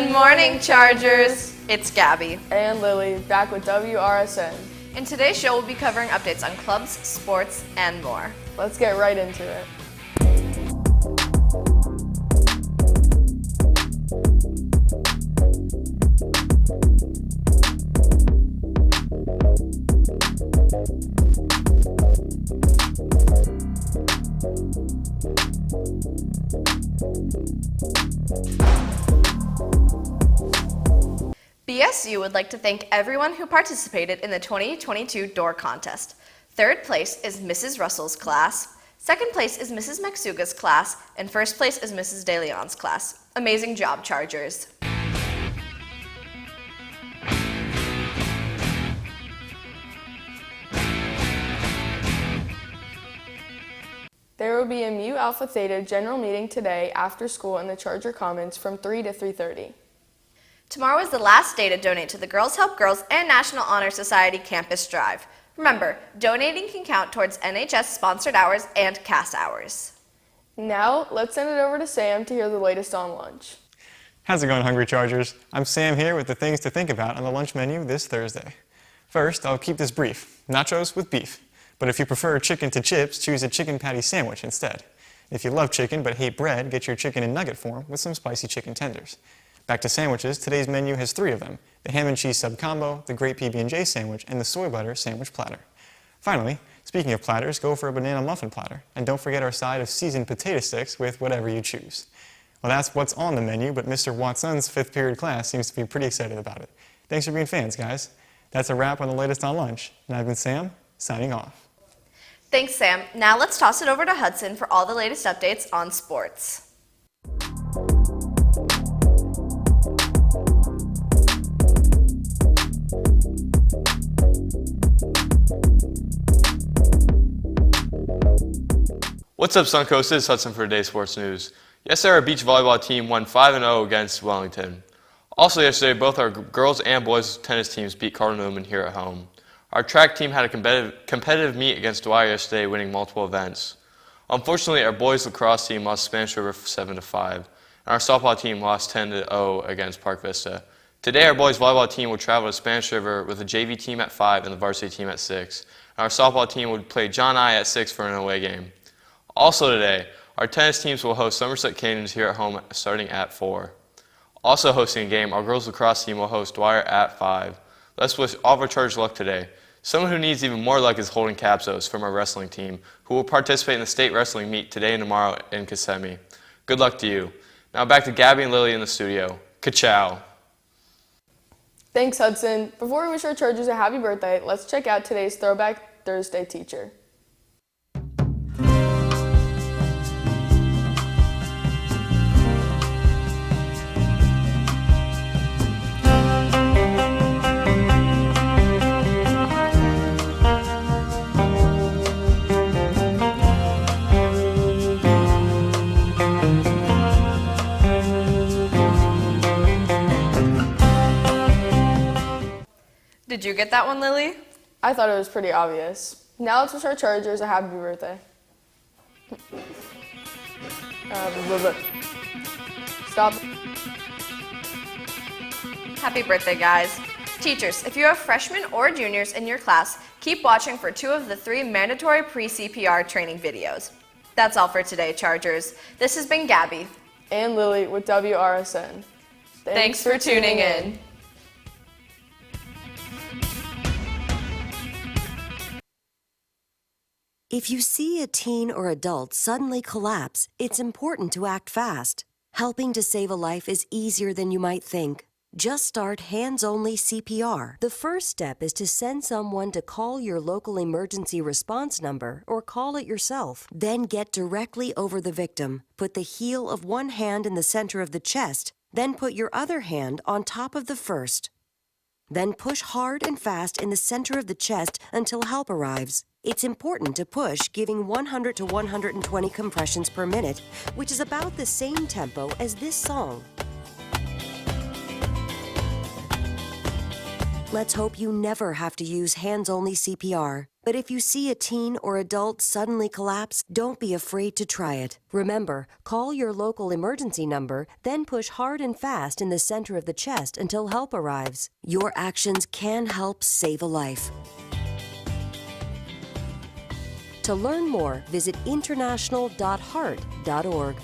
Good morning, Chargers! It's Gabby. And Lily, back with Wrsn. In today's show, we'll be covering updates on clubs, sports, and more. Let's get right into it. BSU would like to thank everyone who participated in the 2022 door contest. Third place is Mrs. Russell's class, second place is Mrs. Maxuga's class, and first place is Mrs. De Leon's class. Amazing job, Chargers. There will be a Mu Alpha Theta general meeting today after school in the Charger Commons from 3 to 3:30. Tomorrow is the last day to donate to the Girls Help Girls and National Honor Society Campus Drive. Remember, donating can count towards NHS-sponsored hours and CAS hours. Now, let's send it over to Sam to hear the latest on lunch. How's it going, Hungry Chargers? I'm Sam here with the things to think about on the lunch menu this Thursday. First, I'll keep this brief. Nachos with beef. But if you prefer chicken to chips, choose a chicken patty sandwich instead. If you love chicken but hate bread, get your chicken in nugget form with some spicy chicken tenders. Back to sandwiches, today's menu has 3 of them: the ham and cheese sub combo, the great PB&J sandwich, and the soy butter sandwich platter. Finally, speaking of platters, go for a banana muffin platter, and don't forget our side of seasoned potato sticks with whatever you choose. Well, that's what's on the menu, but Mr. Watson's 5th period class seems to be pretty excited about it. Thanks for being fans, guys. That's a wrap on the latest on lunch, and I've been Sam, signing off. Thanks, Sam. Now let's toss it over to Hudson for all the latest updates on sports. What's up, Suncoast? This is Hudson for today's sports news. Yesterday, our beach volleyball team won 5-0 against Wellington. Also yesterday, both our girls and boys tennis teams beat Cardinal Newman here at home. Our track team had a competitive meet against Dwyer yesterday, winning multiple events. Unfortunately, our boys lacrosse team lost Spanish River 7-5, and our softball team lost 10-0 against Park Vista. Today, our boys volleyball team will travel to Spanish River with the JV team at 5 and the varsity team at 6. And our softball team will play John I at 6 for an away game. Also today, our tennis teams will host Somerset Canyons here at home starting at 4. Also hosting a game, our girls lacrosse team will host Dwyer at 5. Let's wish all of our Chargers luck today. Someone who needs even more luck is Holden Capsos from our wrestling team, who will participate in the state wrestling meet today and tomorrow in Kissimmee. Good luck to you. Now back to Gabby and Lily in the studio. Ka-chow. Thanks, Hudson. Before we wish our Chargers a happy birthday, let's check out today's Throwback Thursday teacher. Did you get that one, Lily? I thought it was pretty obvious. Now let's wish our Chargers a happy birthday. Stop. Happy birthday, guys. Teachers, if you have freshmen or juniors in your class, keep watching for 2 of the 3 mandatory pre-CPR training videos. That's all for today, Chargers. This has been Gabby. And Lily with Wrsn. Thanks for tuning in. If you see a teen or adult suddenly collapse, it's important to act fast. Helping to save a life is easier than you might think. Just start hands-only CPR. The first step is to send someone to call your local emergency response number or call it yourself. Then get directly over the victim. Put the heel of one hand in the center of the chest, then put your other hand on top of the first. Then push hard and fast in the center of the chest until help arrives. It's important to push, giving 100 to 120 compressions per minute, which is about the same tempo as this song. Let's hope you never have to use hands-only CPR. But if you see a teen or adult suddenly collapse, don't be afraid to try it. Remember, call your local emergency number, then push hard and fast in the center of the chest until help arrives. Your actions can help save a life. To learn more, visit international.heart.org.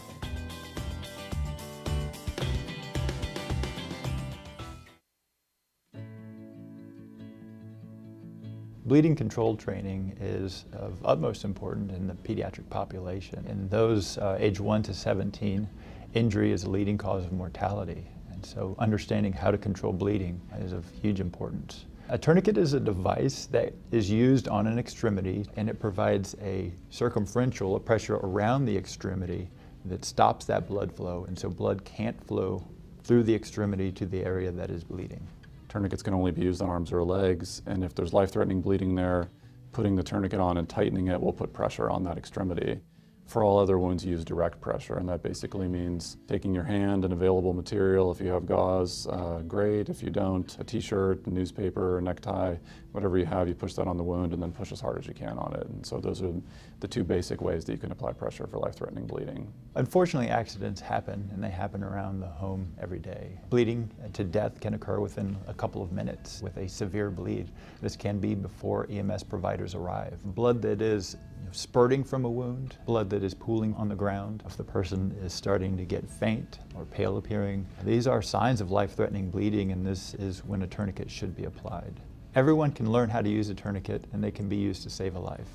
Bleeding control training is of utmost importance in the pediatric population. In those age 1 to 17, injury is a leading cause of mortality. And so understanding how to control bleeding is of huge importance. A tourniquet is a device that is used on an extremity, and it provides a circumferential, a pressure around the extremity that stops that blood flow, and so blood can't flow through the extremity to the area that is bleeding. Tourniquets can only be used on arms or legs, and if there's life-threatening bleeding there, putting the tourniquet on and tightening it will put pressure on that extremity. For all other wounds, use direct pressure, and that basically means taking your hand and available material. If you have gauze, great. If you don't, a t-shirt, a newspaper, a necktie, whatever you have, you push that on the wound and then push as hard as you can on it. And so those are the two basic ways that you can apply pressure for life-threatening bleeding. Unfortunately, accidents happen, and they happen around the home every day. Bleeding to death can occur within a couple of minutes with a severe bleed. This can be before EMS providers arrive. Blood that is spurting from a wound, blood that is pooling on the ground, if the person is starting to get faint or pale appearing. These are signs of life-threatening bleeding, and this is when a tourniquet should be applied. Everyone can learn how to use a tourniquet, and they can be used to save a life.